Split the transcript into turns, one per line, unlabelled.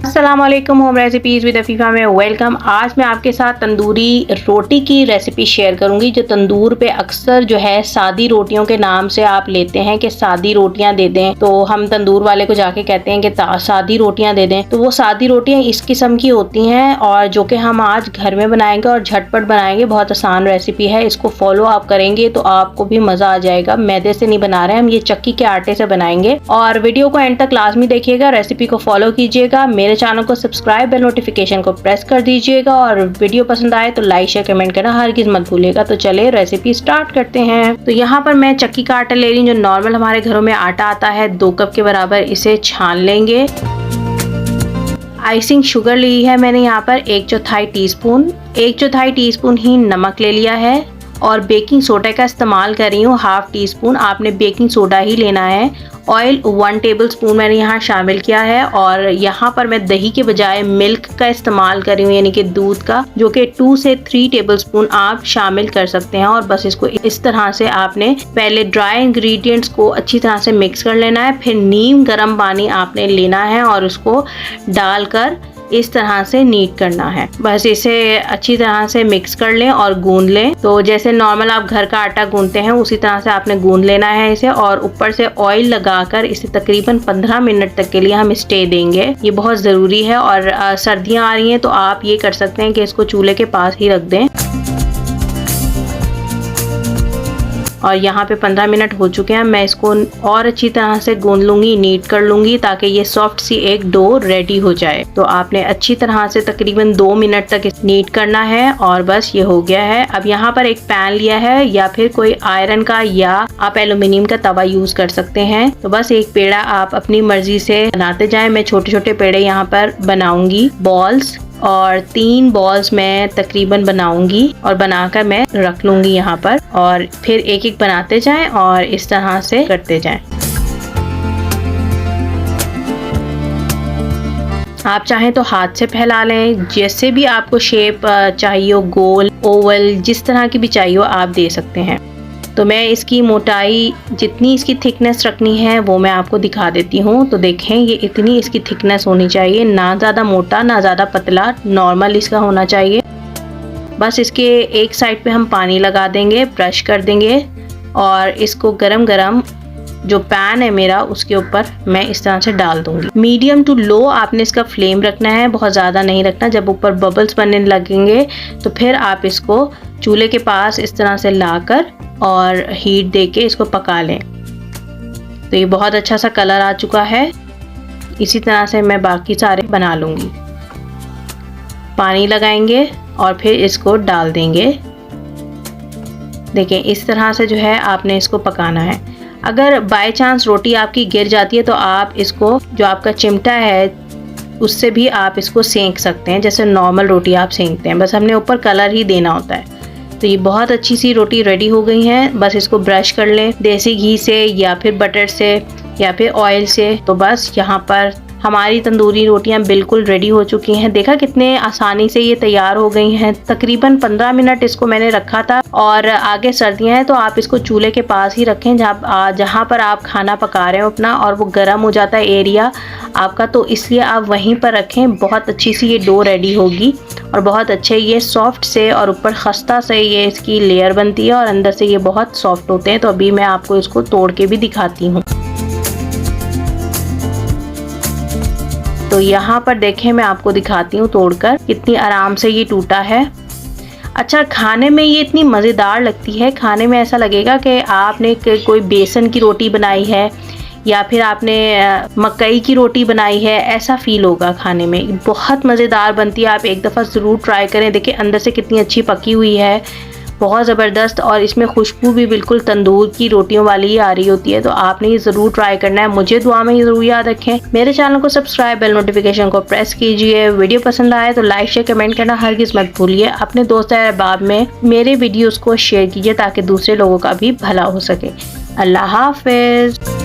अस्सलामुअलैकुम, home recipes with Afifa में welcome. आज मैं आपके साथ तंदूरी रोटी की रेसिपी शेयर करूंगी। जो तंदूर पे अक्सर जो है सादी रोटियों के नाम से आप लेते हैं कि सादी रोटियां दे दें, तो हम तंदूर वाले को जाके कहते हैं कि सादी रोटियां दे दें। तो वो सादी रोटियां इस किस्म की होती हैं और जो कि हम आज घर में बनाएंगे और झटपट बनाएंगे। बहुत आसान रेसिपी है, इसको फॉलो आप करेंगे तो आपको भी मज़ा आ जाएगा। मैदे से नहीं बना रहे हम, ये चक्की के आटे से बनाएंगे। और वीडियो को एंड तक लाजमी देखिएगा, रेसिपी को फॉलो कीजिएगा, मेरे चैनल को सब्सक्राइब, बेल नोटिफिकेशन को प्रेस कर दीजिएगा और वीडियो पसंद आए तो लाइक शेयर कमेंट करना हरगिज़ मत भूलिएगा। तो चले रेसिपी स्टार्ट करते हैं। तो यहाँ पर मैं चक्की का आटा ले रही हूँ, जो नॉर्मल हमारे घरों में आटा आता है। 2 कप के बराबर इसे छान लेंगे। आइसिंग शुगर ली है मैंने यहाँ पर 1/4 टीस्पून। 1/4 टीस्पून ही नमक ले लिया है और बेकिंग सोडा का इस्तेमाल कर रही हूँ 1/2 टीस्पून। आपने बेकिंग सोडा ही लेना है। ऑयल 1 टेबलस्पून मैंने यहाँ शामिल किया है और यहाँ पर मैं दही के बजाय मिल्क का इस्तेमाल कर रही हूँ, यानी कि दूध का, जो कि 2 से 3 टेबलस्पून आप शामिल कर सकते हैं। और बस इसको इस तरह से आपने पहले ड्राई इंग्रेडिएंट्स को अच्छी तरह से मिक्स कर लेना है। फिर नीम गर्म पानी आपने लेना है और उसको डालकर इस तरह से नीट करना है। बस इसे अच्छी तरह से मिक्स कर लें और गूंद लें। तो जैसे नॉर्मल आप घर का आटा गूंदते हैं उसी तरह से आपने गूंद लेना है इसे। और ऊपर से ऑयल लगाकर इसे तकरीबन 15 मिनट तक के लिए हम स्टे देंगे। ये बहुत ज़रूरी है। और सर्दियाँ आ रही हैं तो आप ये कर सकते हैं कि इसको चूल्हे के पास ही रख दें। और यहाँ पे 15 मिनट हो चुके हैं। मैं इसको और अच्छी तरह से गूंद लूंगी, नीट कर लूंगी, ताकि ये सॉफ्ट सी एक डो रेडी हो जाए। तो आपने अच्छी तरह से तकरीबन 2 मिनट तक नीट करना है और बस ये हो गया है। अब यहाँ पर एक पैन लिया है, या फिर कोई आयरन का या आप एल्यूमिनियम का तवा यूज कर सकते हैं। तो बस एक पेड़ा आप अपनी मर्जी से बनाते जाएं। मैं छोटे छोटे पेड़े यहाँ पर बनाऊंगी, बॉल्स, और 3 बॉल्स मैं तकरीबन बनाऊंगी और बनाकर मैं रख लूंगी यहाँ पर। और फिर एक एक बनाते जाएं और इस तरह से करते जाएं। आप चाहें तो हाथ से फैला लें, जैसे भी आपको शेप चाहिए हो, गोल, ओवल, जिस तरह की भी चाहिए हो आप दे सकते हैं। तो मैं इसकी मोटाई, जितनी इसकी थिकनेस रखनी है वो मैं आपको दिखा देती हूँ। तो देखें, ये इतनी इसकी थिकनेस होनी चाहिए, ना ज़्यादा मोटा ना ज़्यादा पतला, नॉर्मल इसका होना चाहिए। बस इसके एक साइड पे हम पानी लगा देंगे, ब्रश कर देंगे और इसको गरम गरम जो पैन है मेरा उसके ऊपर मैं इस तरह से डाल दूंगी। मीडियम टू लो आपने इसका फ्लेम रखना है, बहुत ज़्यादा नहीं रखना। जब ऊपर बबल्स बनने लगेंगे तो फिर आप इसको चूल्हे के पास इस तरह से लाकर और हीट देके इसको पका लें। तो ये बहुत अच्छा सा कलर आ चुका है। इसी तरह से मैं बाकी सारे बना लूँगी। पानी लगाएंगे और फिर इसको डाल देंगे। देखें, इस तरह से जो है आपने इसको पकाना है। अगर बाय चांस रोटी आपकी गिर जाती है तो आप इसको, जो आपका चिमटा है उससे भी आप इसको सेंक सकते हैं, जैसे नॉर्मल रोटी आप सेंकते हैं। बस हमने ऊपर कलर ही देना होता है। तो ये बहुत अच्छी सी रोटी रेडी हो गई है। बस इसको ब्रश कर लें देसी घी से या फिर बटर से या फिर ऑयल से। तो बस यहाँ पर हमारी तंदूरी रोटियां बिल्कुल रेडी हो चुकी हैं। देखा कितने आसानी से ये तैयार हो गई हैं। तकरीबन 15 मिनट इसको मैंने रखा था। और आगे सर्दियां हैं तो आप इसको चूल्हे के पास ही रखें, जहाँ पर आप खाना पका रहे हो अपना, और वो गर्म हो जाता है एरिया आपका, तो इसलिए आप वहीं पर रखें। बहुत अच्छी सी ये डो रेडी होगी और बहुत अच्छे ये सॉफ्ट से और ऊपर खस्ता से ये इसकी लेयर बनती है और अंदर से ये बहुत सॉफ्ट होते हैं। तो अभी मैं आपको इसको तोड़ के भी दिखाती हूँ। तो यहाँ पर देखें, मैं आपको दिखाती हूँ तोड़कर कितनी आराम से ये टूटा है। अच्छा, खाने में ये इतनी मज़ेदार लगती है। खाने में ऐसा लगेगा कि आपने कोई बेसन की रोटी बनाई है या फिर आपने मकई की रोटी बनाई है, ऐसा फील होगा खाने में। बहुत मज़ेदार बनती है, आप एक दफ़ा ज़रूर ट्राई करें। देखिए अंदर से कितनी अच्छी पकी हुई है, बहुत ज़बरदस्त। और इसमें खुशबू भी बिल्कुल तंदूर की रोटियों वाली ही आ रही होती है। तो आपने ये ज़रूर ट्राई करना है। मुझे दुआ में ज़रूर याद रखें। मेरे चैनल को सब्सक्राइब, बेल नोटिफिकेशन को प्रेस कीजिए। वीडियो पसंद आए तो लाइक शेयर कमेंट करना हरगिज़ मत भूलिए। अपने दोस्त अहबाब में मेरे वीडियोज़ को शेयर कीजिए ताकि दूसरे लोगों का भी भला हो सके। अल्लाह हाफिज़।